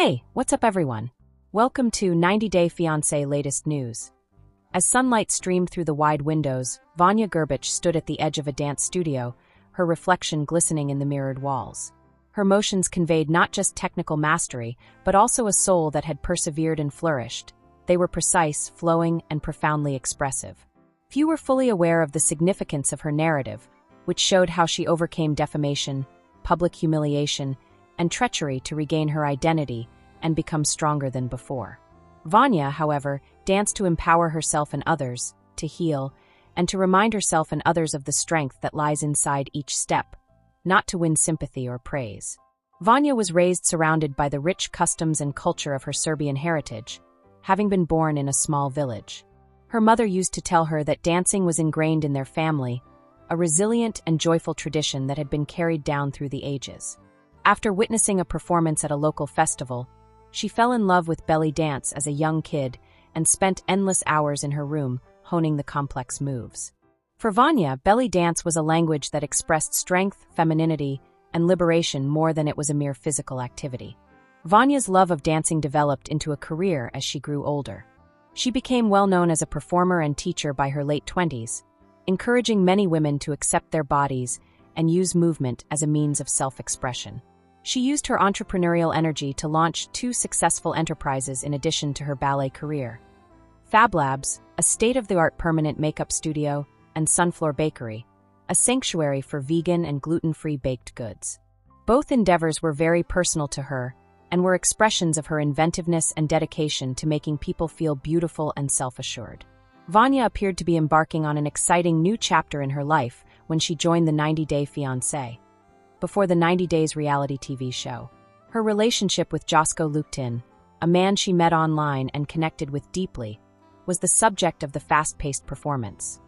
Hey, what's up everyone? Welcome to 90 Day Fiancé latest news. As sunlight streamed through the wide windows, Vanja Grbic stood at the edge of a dance studio, her reflection glistening in the mirrored walls. Her motions conveyed not just technical mastery, but also a soul that had persevered and flourished. They were precise, flowing, and profoundly expressive. Few were fully aware of the significance of her narrative, which showed how she overcame defamation, public humiliation, and treachery to regain her identity and become stronger than before. Vanya, however, danced to empower herself and others, to heal, and to remind herself and others of the strength that lies inside each step, not to win sympathy or praise. Vanya was raised surrounded by the rich customs and culture of her Serbian heritage, having been born in a small village. Her mother used to tell her that dancing was ingrained in their family, a resilient and joyful tradition that had been carried down through the ages. After witnessing a performance at a local festival, she fell in love with belly dance as a young kid and spent endless hours in her room honing the complex moves. For Vanya, belly dance was a language that expressed strength, femininity, and liberation more than it was a mere physical activity. Vanya's love of dancing developed into a career as she grew older. She became well known as a performer and teacher by her late 20s, encouraging many women to accept their bodies and use movement as a means of self-expression. She used her entrepreneurial energy to launch 2 successful enterprises in addition to her ballet career: Fab Labs, a state-of-the-art permanent makeup studio, and Sunfloor Bakery, a sanctuary for vegan and gluten-free baked goods. Both endeavors were very personal to her and were expressions of her inventiveness and dedication to making people feel beautiful and self-assured. Vanya appeared to be embarking on an exciting new chapter in her life when she joined the 90 Day Fiancé, before the 90 Days reality TV show. Her relationship with Josko Luktin, a man she met online and connected with deeply, was the subject of the fast-paced performance.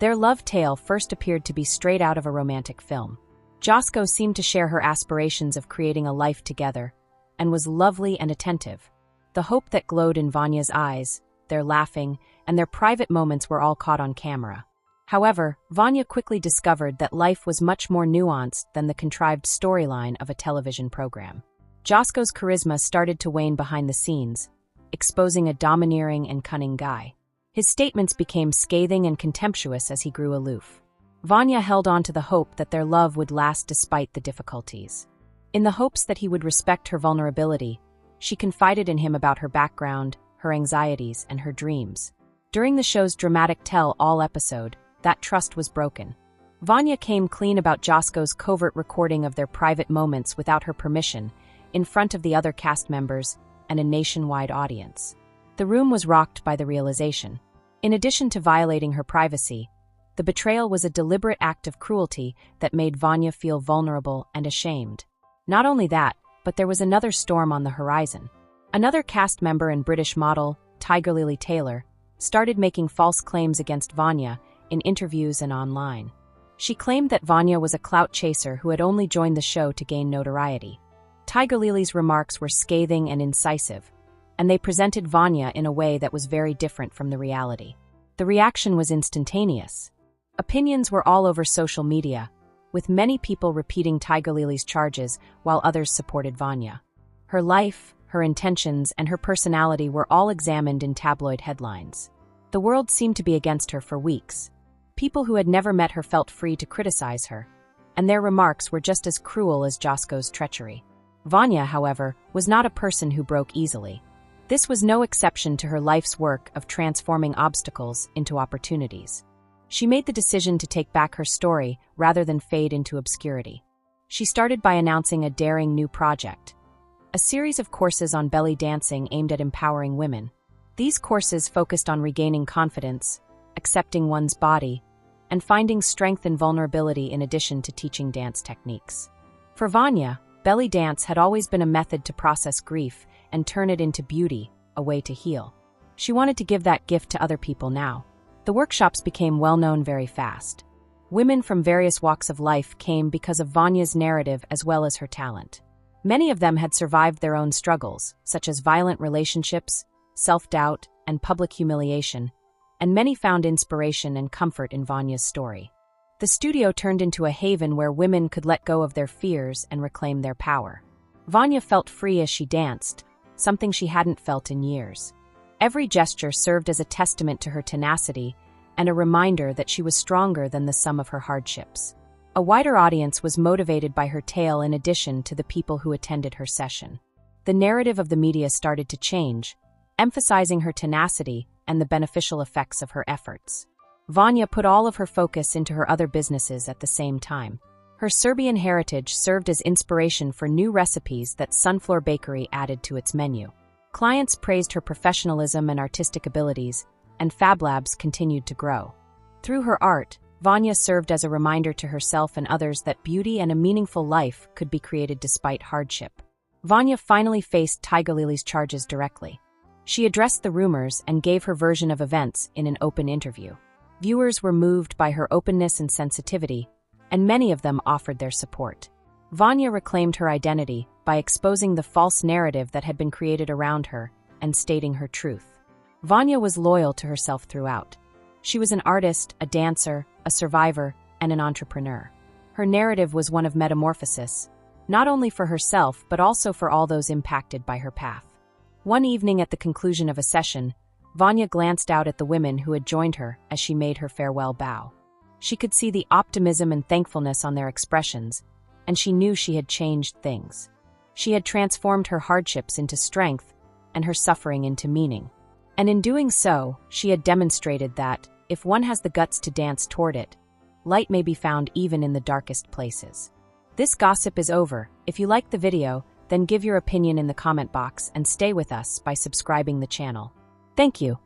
Their love tale first appeared to be straight out of a romantic film. Josko seemed to share her aspirations of creating a life together, and was lovely and attentive. The hope that glowed in Vanya's eyes, their laughing, and their private moments were all caught on camera. However, Vanya quickly discovered that life was much more nuanced than the contrived storyline of a television program. Josko's charisma started to wane behind the scenes, exposing a domineering and cunning guy. His statements became scathing and contemptuous as he grew aloof. Vanya held on to the hope that their love would last despite the difficulties. In the hopes that he would respect her vulnerability, she confided in him about her background, her anxieties, and her dreams. During the show's dramatic tell-all episode, that trust was broken. Vanya came clean about Josko's covert recording of their private moments without her permission, in front of the other cast members and a nationwide audience. The room was rocked by the realization. In addition to violating her privacy, the betrayal was a deliberate act of cruelty that made Vanya feel vulnerable and ashamed. Not only that, but there was another storm on the horizon. Another cast member and British model, Tigerlily Taylor, started making false claims against Vanya in interviews and online. She claimed that Vanya was a clout chaser who had only joined the show to gain notoriety. Tigerlily's remarks were scathing and incisive, and they presented Vanya in a way that was very different from the reality. The reaction was instantaneous. Opinions were all over social media, with many people repeating Tigerlily's charges while others supported Vanya. Her life, her intentions, and her personality were all examined in tabloid headlines. The world seemed to be against her for weeks. People who had never met her felt free to criticize her, and their remarks were just as cruel as Josko's treachery. Vanya, however, was not a person who broke easily. This was no exception to her life's work of transforming obstacles into opportunities. She made the decision to take back her story rather than fade into obscurity. She started by announcing a daring new project, a series of courses on belly dancing aimed at empowering women. These courses focused on regaining confidence, accepting one's body, and finding strength and vulnerability in addition to teaching dance techniques. For Vanya, belly dance had always been a method to process grief and turn it into beauty, a way to heal. She wanted to give that gift to other people now. The workshops became well known very fast. Women from various walks of life came because of Vanya's narrative as well as her talent. Many of them had survived their own struggles, such as violent relationships, self-doubt, and public humiliation, and many found inspiration and comfort in Vanya's story. The studio turned into a haven where women could let go of their fears and reclaim their power. Vanya felt free as she danced, something she hadn't felt in years. Every gesture served as a testament to her tenacity and a reminder that she was stronger than the sum of her hardships. A wider audience was motivated by her tale in addition to the people who attended her session. The narrative of the media started to change, emphasizing her tenacity and the beneficial effects of her efforts. Vanya put all of her focus into her other businesses at the same time. Her Serbian heritage served as inspiration for new recipes that Sunfloor Bakery added to its menu. Clients praised her professionalism and artistic abilities, and Fab Labs continued to grow. Through her art, Vanya served as a reminder to herself and others that beauty and a meaningful life could be created despite hardship. Vanya finally faced Tigerlily's charges directly. She addressed the rumors and gave her version of events in an open interview. Viewers were moved by her openness and sensitivity, and many of them offered their support. Vanya reclaimed her identity by exposing the false narrative that had been created around her and stating her truth. Vanya was loyal to herself throughout. She was an artist, a dancer, a survivor, and an entrepreneur. Her narrative was one of metamorphosis, not only for herself but also for all those impacted by her path. One evening at the conclusion of a session, Vanya glanced out at the women who had joined her as she made her farewell bow. She could see the optimism and thankfulness on their expressions, and she knew she had changed things. She had transformed her hardships into strength and her suffering into meaning. And in doing so, she had demonstrated that, if one has the guts to dance toward it, light may be found even in the darkest places. This gossip is over. If you liked the video, then give your opinion in the comment box and stay with us by subscribing the channel. Thank you.